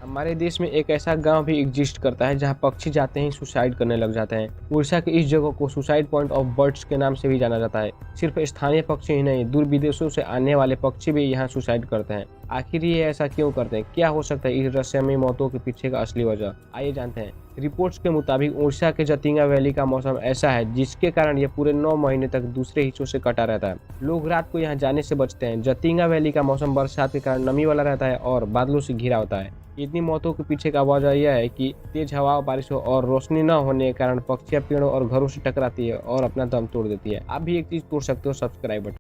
हमारे देश में एक ऐसा गांव भी एग्जिस्ट करता है जहां पक्षी जाते ही सुसाइड करने लग जाते हैं। उड़ीसा की इस जगह को सुसाइड पॉइंट ऑफ बर्ड्स के नाम से भी जाना जाता है। सिर्फ स्थानीय पक्षी ही नहीं, दूर विदेशों से आने वाले पक्षी भी यहाँ सुसाइड करते हैं। आखिर ये ऐसा क्यों करते हैं? क्या हो सकता है इस रहस्यमयी मौतों के पीछे का असली वजह? आइए जानते हैं। रिपोर्ट्स के मुताबिक उड़ीसा के जतिंगा वैली का मौसम ऐसा है जिसके कारण यह पूरे 9 महीने तक दूसरे हिस्सों से कटा रहता है। लोग रात को यहाँ जाने से बचते हैं। जतिंगा वैली का मौसम बरसात के कारण नमी वाला रहता है और बादलों से घिरा होता है। इतनी मौतों के पीछे का वजह यह है कि तेज हवा, बारिशों और रोशनी न होने के कारण पक्षियां पेड़ों और घरों से टकराती है और अपना दम तोड़ देती है। आप भी एक चीज तोड़ सकते हो, सब्सक्राइब बटन।